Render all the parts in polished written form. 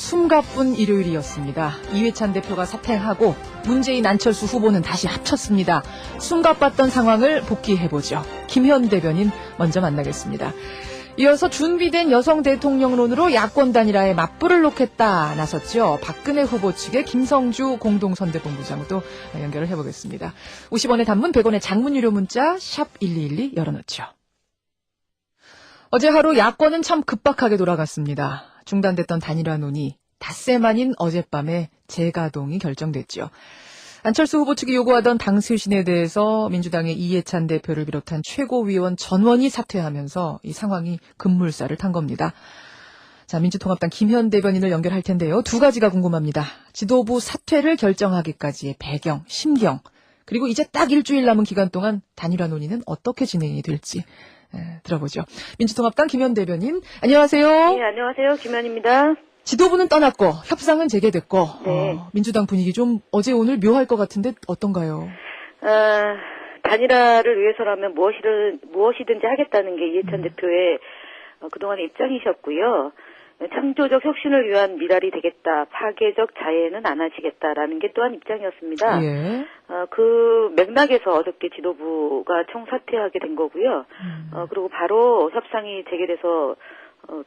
숨가쁜 일요일이었습니다. 이회찬 대표가 사퇴하고 문재인 안철수 후보는 다시 합쳤습니다. 숨가빴던 상황을 복귀해보죠. 김현 대변인 먼저 만나겠습니다. 이어서 준비된 여성 대통령론으로 야권 단일화에 맞불을 놓겠다 나섰죠. 박근혜 후보 측의 김성주 공동선대본부장도 연결을 해보겠습니다. 50원의 단문 100원의 장문 유료 문자 샵 1212 열어놓죠. 어제 하루 야권은 참 급박하게 돌아갔습니다. 중단됐던 단일화 논의 닷새 만인 어젯밤에 재가동이 결정됐죠. 안철수 후보 측이 요구하던 당 쇄신에 대해서 민주당의 이해찬 대표를 비롯한 최고위원 전원이 사퇴하면서 이 상황이 급물살을 탄 겁니다. 자, 민주통합당 김현 대변인을 연결할 텐데요. 두 가지가 궁금합니다. 지도부 사퇴를 결정하기까지의 배경, 심경, 그리고 이제 딱 일주일 남은 기간 동안 단일화 논의는 어떻게 진행이 될지 들어보죠. 민주통합당 김현 대변인, 안녕하세요. 네, 안녕하세요. 김현입니다. 지도부는 떠났고 협상은 재개됐고 네. 민주당 분위기 좀 어제 오늘 묘할 것 같은데 어떤가요? 단일화를 위해서라면 무엇이든지 하겠다는 게 이해찬 대표의 그동안의 입장이셨고요. 창조적 혁신을 위한 미랄이 되겠다. 파괴적 자해는 안 하시겠다라는 게 또한 입장이었습니다. 예. 그 맥락에서 어저께 지도부가 총사퇴하게 된 거고요. 그리고 바로 협상이 재개돼서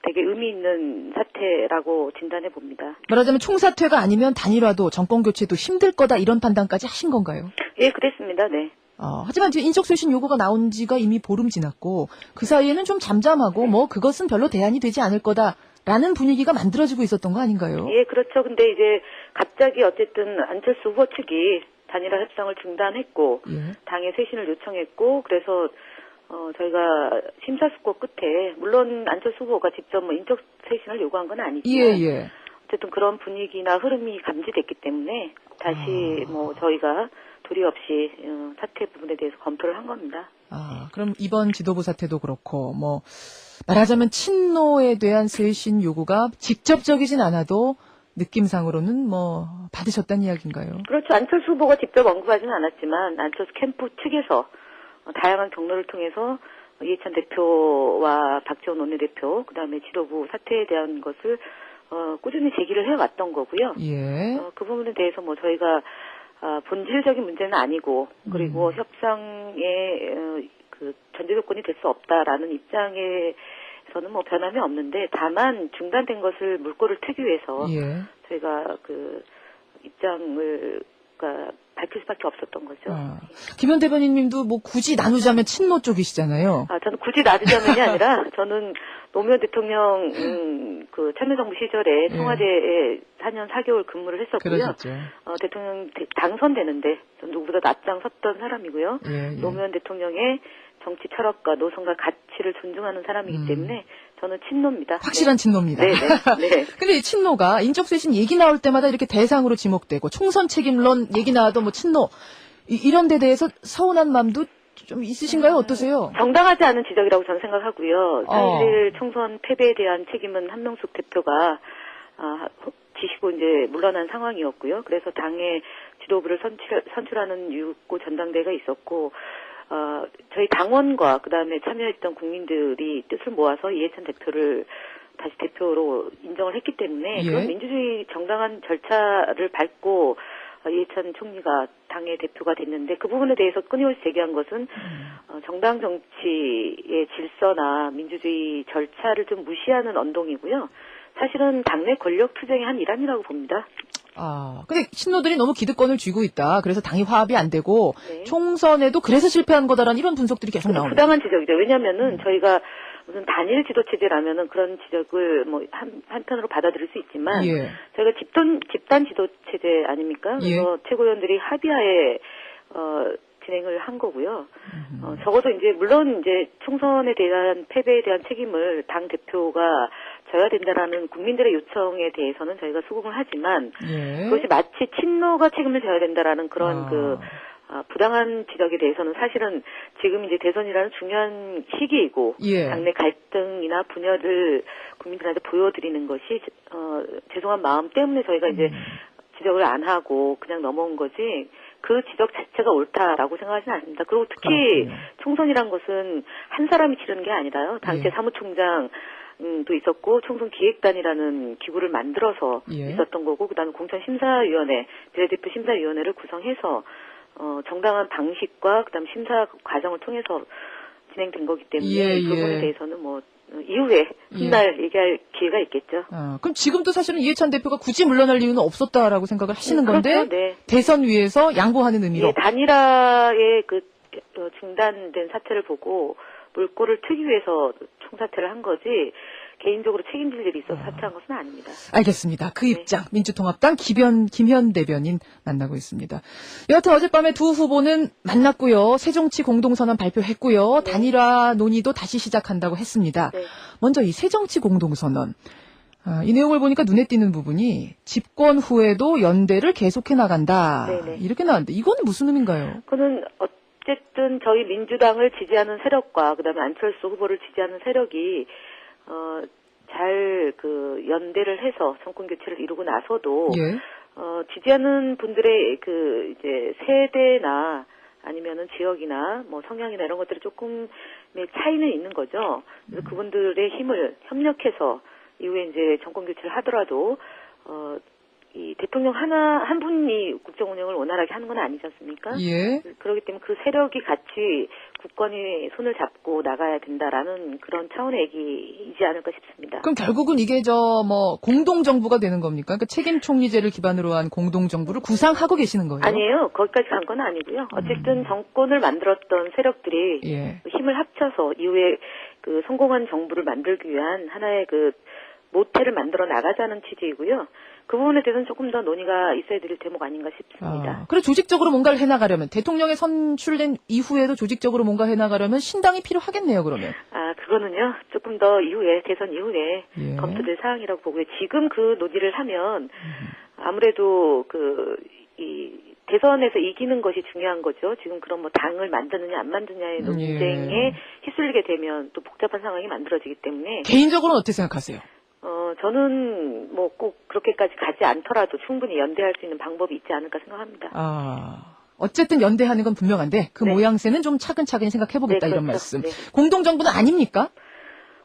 되게 의미 있는 사태라고 진단해 봅니다. 말하자면 총사퇴가 아니면 단일화도 정권 교체도 힘들 거다 이런 판단까지 하신 건가요? 예, 그랬습니다. 네. 하지만 지금 인적쇄신 요구가 나온 지가 이미 보름 지났고 그 사이에는 좀 잠잠하고 뭐 그것은 별로 대안이 되지 않을 거다라는 분위기가 만들어지고 있었던 거 아닌가요? 예, 그렇죠. 근데 이제 갑자기 어쨌든 안철수 후보 측이 단일화 협상을 중단했고 당의 쇄신을 요청했고 그래서 저희가 심사숙고 끝에 물론 안철수 후보가 직접 인적 쇄신을 요구한 건 아니지만 어쨌든 그런 분위기나 흐름이 감지됐기 때문에 다시 저희가 도리 없이 사퇴 부분에 대해서 검토를 한 겁니다. 그럼 이번 지도부 사퇴도 그렇고 말하자면 친노에 대한 쇄신 요구가 직접적이진 않아도 느낌상으로는 받으셨다는 이야기인가요? 그렇죠. 안철수 후보가 직접 언급하지는 않았지만 안철수 캠프 측에서 다양한 경로를 통해서 이해찬 대표와 박지원 원내대표 그다음에 지도부 사퇴에 대한 것을 꾸준히 제기를 해왔던 거고요. 예. 그 부분에 대해서 저희가 본질적인 문제는 아니고 그리고 협상의 그 전제 조건이 될 수 없다라는 입장에서는 변함이 없는데 다만 중단된 것을 물꼬를 트기 위해서 저희가 그 입장을 밝힐 수밖에 없었던 거죠. 김현 대변인님도 굳이 나누자면 친노 쪽이시잖아요. 저는 굳이 나누자면이 아니라 저는 노무현 대통령 그 참여정부 시절에 청와대에 4년 4개월 근무를 했었고요. 그러셨죠. 대통령 당선되는데 전 누구보다 낯장 섰던 사람이고요. 노무현 대통령의 정치 철학과 노선과 가치를 존중하는 사람이기 때문에 저는 친노입니다. 확실한 친노입니다. 네. 근데 이 친노가 인적쇄신 얘기 나올 때마다 이렇게 대상으로 지목되고 총선 책임론 얘기 나와도 친노 이런 데 대해서 서운한 마음도 좀 있으신가요? 어떠세요? 정당하지 않은 지적이라고 저는 생각하고요. 4.11 총선 패배에 대한 책임은 한명숙 대표가 지시고 이제 물러난 상황이었고요. 그래서 당의 지도부를 선출하는 유고 전당대회가 있었고 저희 당원과 그다음에 참여했던 국민들이 뜻을 모아서 이해찬 대표를 다시 대표로 인정을 했기 때문에 그런 민주주의 정당한 절차를 밟고 이해찬 총리가 당의 대표가 됐는데 그 부분에 대해서 끊임없이 제기한 것은 정당 정치의 질서나 민주주의 절차를 좀 무시하는 언동이고요. 사실은 당내 권력 투쟁의 한 일환이라고 봅니다. 근데 친노들이 너무 기득권을 쥐고 있다. 그래서 당이 화합이 안 되고 총선에도 그래서 실패한 거다라는 이런 분석들이 계속 나옵니다. 부당한 지적이죠. 왜냐하면은 저희가 무슨 단일 지도 체제라면은 그런 지적을 한편으로 받아들일 수 있지만 저희가 집단 지도 체제 아닙니까? 그래서 최고위원들이 합의하에 진행을 한 거고요. 적어도 이제 물론 이제 총선에 대한 패배에 대한 책임을 당 대표가 져야 된다라는 국민들의 요청에 대해서는 저희가 수긍을 하지만 그것이 마치 친노가 책임을 져야 된다라는 그런 부당한 지적에 대해서는 사실은 지금 이제 대선이라는 중요한 시기이고 당내 갈등이나 분열을 국민들한테 보여드리는 것이 죄송한 마음 때문에 저희가 이제 지적을 안 하고 그냥 넘어온 거지 그 지적 자체가 옳다라고 생각하지는 않습니다. 그리고 특히 총선이란 것은 한 사람이 치르는 게 아니라요. 당시의 사무총장 또 있었고 총선 기획단이라는 기구를 만들어서 예. 있었던 거고 그다음에 공천심사위원회 비례대표 심사위원회를 구성해서 정당한 방식과 그다음 심사 과정을 통해서 진행된 거기 때문에 예, 그 부분에 예. 대해서는 뭐 이후에 훗날 얘기할 기회가 있겠죠. 그럼 지금도 사실은 이해찬 대표가 굳이 물러날 이유는 없었다라고 생각을 하시는 건데 그렇죠, 네. 대선 위에서 양보하는 의미로. 예, 단일화의 그 중단된 사태를 보고 물꼬를 트기 위해서 총사퇴를 한 거지 개인적으로 책임질 일이 있어서 사퇴한 것은 아닙니다. 알겠습니다. 그 입장 민주통합당 김현 대변인 만나고 있습니다. 여하튼 어젯밤에 두 후보는 만났고요. 새정치 공동선언 발표했고요. 네. 단일화 논의도 다시 시작한다고 했습니다. 네. 먼저 이 새정치 공동선언. 이 내용을 보니까 눈에 띄는 부분이 집권 후에도 연대를 계속해 나간다. 네네. 이렇게 나왔는데 이거는 무슨 의미인가요? 그는 어쨌든 저희 민주당을 지지하는 세력과 그다음에 안철수 후보를 지지하는 세력이 잘 그 연대를 해서 정권 교체를 이루고 나서도 예. 지지하는 분들의 그 이제 세대나 아니면은 지역이나 뭐 성향이나 이런 것들이 조금의 차이는 있는 거죠. 그래서 그분들의 힘을 협력해서 이후에 이제 정권 교체를 하더라도 이 대통령 한 분이 국정 운영을 원활하게 하는 건 아니지 않습니까? 예. 그렇기 때문에 그 세력이 같이 국권이 손을 잡고 나가야 된다라는 그런 차원의 얘기이지 않을까 싶습니다. 그럼 결국은 이게 공동정부가 되는 겁니까? 그러니까 책임총리제를 기반으로 한 공동정부를 구상하고 계시는 거예요? 아니에요. 거기까지 간 건 아니고요. 어쨌든 정권을 만들었던 세력들이 예. 힘을 합쳐서 이후에 그 성공한 정부를 만들기 위한 하나의 그 모태를 만들어 나가자는 취지이고요. 그 부분에 대해서는 조금 더 논의가 있어야 될 대목 아닌가 싶습니다. 그래 조직적으로 뭔가를 해나가려면 대통령에 선출된 이후에도 조직적으로 뭔가 해나가려면 신당이 필요하겠네요. 그러면. 그거는요. 조금 더 이후에 대선 이후에 예. 검토될 사항이라고 보고요. 지금 그 논의를 하면 아무래도 이 대선에서 이기는 것이 중요한 거죠. 지금 그런 뭐 당을 만드느냐 안 만드느냐의 논쟁에 휩쓸리게 되면 또 복잡한 상황이 만들어지기 때문에 개인적으로는 어떻게 생각하세요? 저는 뭐 꼭 그렇게까지 가지 않더라도 충분히 연대할 수 있는 방법이 있지 않을까 생각합니다. 어쨌든 연대하는 건 분명한데 그 네. 모양새는 좀 차근차근 생각해보겠다 네, 이런 그렇죠. 말씀. 네. 공동정부는 아닙니까?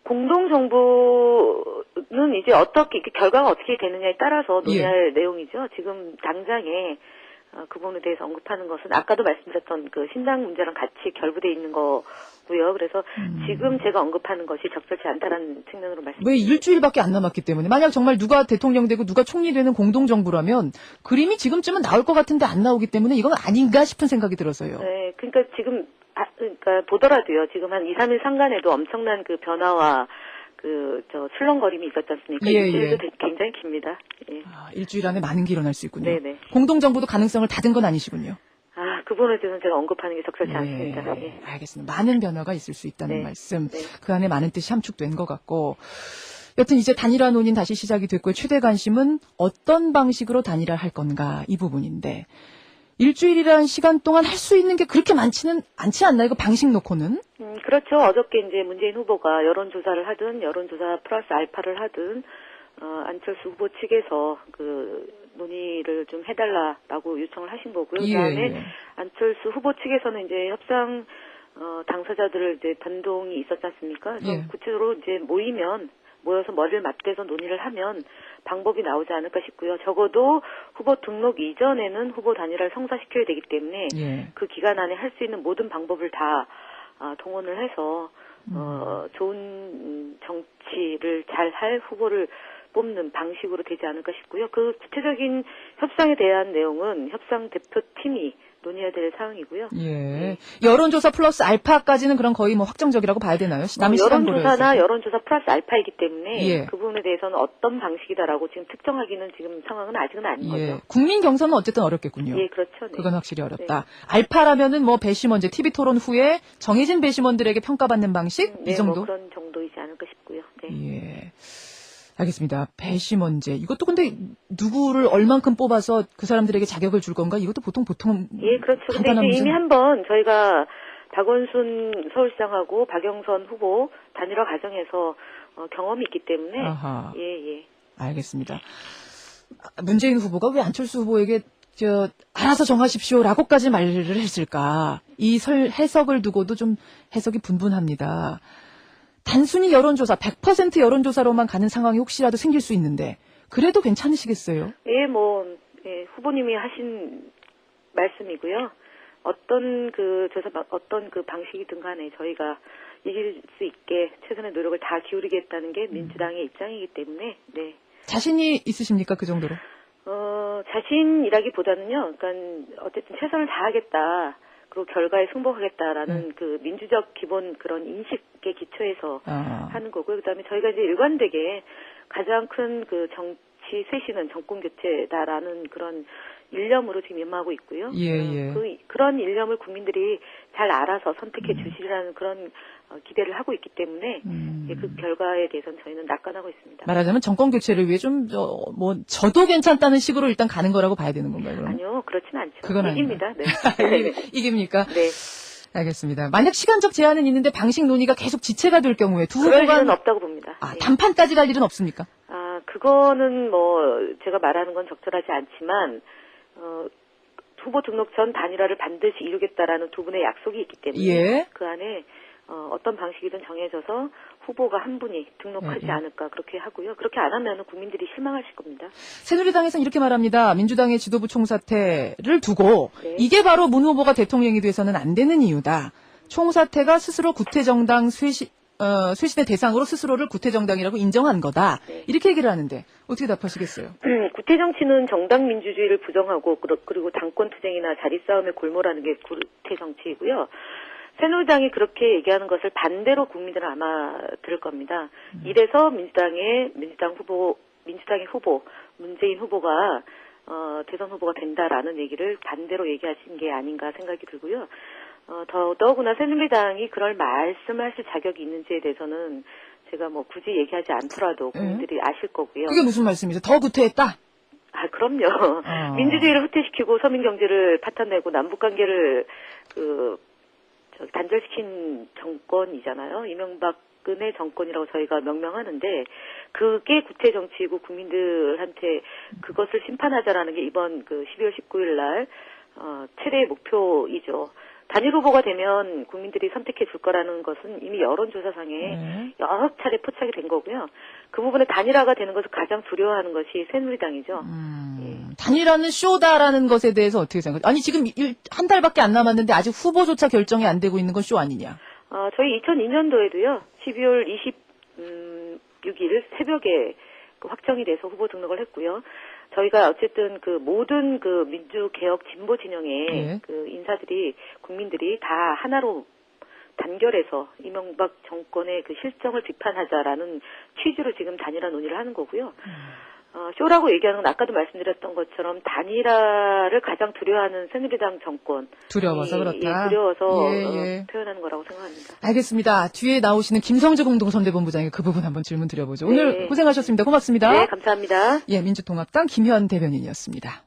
공동정부는 이제 어떻게 결과가 어떻게 되느냐에 따라서 논의할 내용이죠. 지금 당장에 그 부분에 대해서 언급하는 것은 아까도 말씀드렸던 그 신당 문제랑 같이 결부돼 있는 거고요. 그래서 지금 제가 언급하는 것이 적절치 않다라는 측면으로 말씀드립니다. 왜 일주일밖에 안 남았기 때문에 만약 정말 누가 대통령 되고 누가 총리 되는 공동정부라면 그림이 지금쯤은 나올 것 같은데 안 나오기 때문에 이건 아닌가 싶은 생각이 들어서요. 네, 그러니까 지금 그러니까 보더라도요. 지금 한 2, 3일 상간에도 엄청난 그 변화와 출렁거림이 있었지 않습니까? 일주일도 굉장히 깁니다. 예. 일주일 안에 많은 게 일어날 수 있군요. 네네. 공동정부도 가능성을 닫은 건 아니시군요. 그 부분에 대해서는 제가 언급하는 게 적절치 않습니다. 예. 알겠습니다. 많은 변화가 있을 수 있다는 말씀. 네. 그 안에 많은 뜻이 함축된 것 같고. 여튼 이제 단일화 논의는 다시 시작이 됐고요. 최대 관심은 어떤 방식으로 단일화를 할 건가 이 부분인데 일주일이라는 시간 동안 할 수 있는 게 그렇게 많지는 않지 않나요? 그 방식 놓고는? 그렇죠. 어저께 이제 문재인 후보가 여론조사를 하든 여론조사 플러스 알파를 하든 안철수 후보 측에서 그 논의를 좀 해달라라고 요청을 하신 거고요. 그다음에 안철수 후보 측에서는 이제 협상 당사자들을 이제 변동이 있었지 않습니까? 그래서 구체적으로 이제 모여서 머리를 맞대서 논의를 하면 방법이 나오지 않을까 싶고요. 적어도 후보 등록 이전에는 후보 단일화를 성사시켜야 되기 때문에 그 기간 안에 할 수 있는 모든 방법을 다 동원을 해서 좋은 정치를 잘 할 후보를 뽑는 방식으로 되지 않을까 싶고요. 그 구체적인 협상에 대한 내용은 협상 대표팀이 논의해야 될 사항이고요. 여론조사 플러스 알파까지는 그럼 거의 뭐 확정적이라고 봐야 되나요? 여론조사나 여론조사 플러스 알파이기 때문에 그 부분에 대해서는 어떤 방식이다라고 지금 특정하기는 지금 상황은 아직은 아닌 거죠. 국민 경선은 어쨌든 어렵겠군요. 그렇죠. 네. 그건 확실히 어렵다. 알파라면은 뭐 배심원제, TV 토론 후에 정해진 배심원들에게 평가받는 방식? 이 정도? 뭐 그런 정도이지 않을까 싶고요. 알겠습니다. 배심원제. 이것도 근데 누구를 얼만큼 뽑아서 그 사람들에게 자격을 줄 건가? 이것도 보통. 그렇죠. 근데 이제 이미 한번 저희가 박원순 서울시장하고 박영선 후보 단일화 과정에서 경험이 있기 때문에. 알겠습니다. 문재인 후보가 왜 안철수 후보에게 알아서 정하십시오라고까지 말을 했을까? 이 해석을 두고도 좀 해석이 분분합니다. 단순히 여론조사, 100% 여론조사로만 가는 상황이 혹시라도 생길 수 있는데 그래도 괜찮으시겠어요? 예, 후보님이 하신 말씀이고요. 어떤 그 방식이든 간에 저희가 이길 수 있게 최선의 노력을 다 기울이겠다는 게 민주당의 입장이기 때문에, 네. 자신이 있으십니까, 그 정도로? 자신이라기보다는요, 그러니까 어쨌든 최선을 다하겠다. 그리고 결과에 승복하겠다라는 그 민주적 기본 그런 인식에 기초해서 하는 거고요. 그다음에 저희가 이제 일관되게 가장 큰 그 정치 쇄신은 정권 교체다라는 그런 일념으로 지금 임하고 있고요. 그런 일념을 국민들이 잘 알아서 선택해 주시리라는 그런 기대를 하고 있기 때문에 그 결과에 대해서는 저희는 낙관하고 있습니다. 말하자면 정권 교체를 위해 좀 저도 괜찮다는 식으로 일단 가는 거라고 봐야 되는 건가요? 그럼? 아니요, 그렇진 않죠. 그건 이깁니다. 네. 이깁니까? 네. 알겠습니다. 만약 시간적 제한은 있는데 방식 논의가 계속 지체가 될 경우에 두 후보가 그럴 일은 없다고 봅니다. 네. 단판까지 갈 일은 없습니까? 그거는 제가 말하는 건 적절하지 않지만 후보 등록 전 단일화를 반드시 이루겠다라는 두 분의 약속이 있기 때문에 그 안에 어떤 방식이든 정해져서 후보가 한 분이 등록하지 않을까 그렇게 하고요. 그렇게 안 하면 국민들이 실망하실 겁니다. 새누리당에서는 이렇게 말합니다. 민주당의 지도부 총사퇴를 두고 이게 바로 문 후보가 대통령이 돼서는 안 되는 이유다. 총사퇴가 스스로 구태정당 쇄신의 대상으로 스스로를 구태정당이라고 인정한 거다. 이렇게 얘기를 하는데 어떻게 답하시겠어요? 구태정치는 정당 민주주의를 부정하고 그리고 당권 투쟁이나 자리 싸움에 골몰하는 게 구태정치이고요. 새누리당이 그렇게 얘기하는 것을 반대로 국민들은 아마 들을 겁니다. 이래서 민주당의 후보 문재인 후보가 대선 후보가 된다라는 얘기를 반대로 얘기하신 게 아닌가 생각이 들고요. 더구나 새누리당이 그럴 말씀을 하실 자격이 있는지에 대해서는 제가 굳이 얘기하지 않더라도 국민들이 아실 거고요. 그게 무슨 말씀이죠? 더 구태했다? 그럼요. 민주주의를 후퇴시키고 서민 경제를 파탄내고 남북 관계를 단절시킨 정권이잖아요. 이명박근혜 정권이라고 저희가 명명하는데 그게 구태 정치이고 국민들한테 그것을 심판하자라는 게 이번 12월 19일 날 최대의 목표이죠. 단일 후보가 되면 국민들이 선택해 줄 거라는 것은 이미 여론조사상에 여러 차례 포착이 된 거고요. 그 부분에 단일화가 되는 것을 가장 두려워하는 것이 새누리당이죠. 단일화는 쇼다라는 것에 대해서 어떻게 생각하세요? 아니 지금 한 달밖에 안 남았는데 아직 후보조차 결정이 안 되고 있는 건 쇼 아니냐? 저희 2002년도에도요. 12월 26일 새벽에 확정이 돼서 후보 등록을 했고요. 저희가 어쨌든 모든 민주개혁 진보 진영의 인사들이 국민들이 다 하나로 단결해서 이명박 정권의 실정을 비판하자라는 취지로 지금 단일화 논의를 하는 거고요. 쇼라고 얘기하는 건 아까도 말씀드렸던 것처럼 단일화를 가장 두려워하는 새누리당 정권. 두려워서 그렇다. 두려워서 표현하는 거라고 생각합니다. 알겠습니다. 뒤에 나오시는 김성주 공동선대본부장의 그 부분 한번 질문 드려보죠. 오늘 고생하셨습니다. 고맙습니다. 네, 감사합니다. 민주통합당 김현 대변인이었습니다.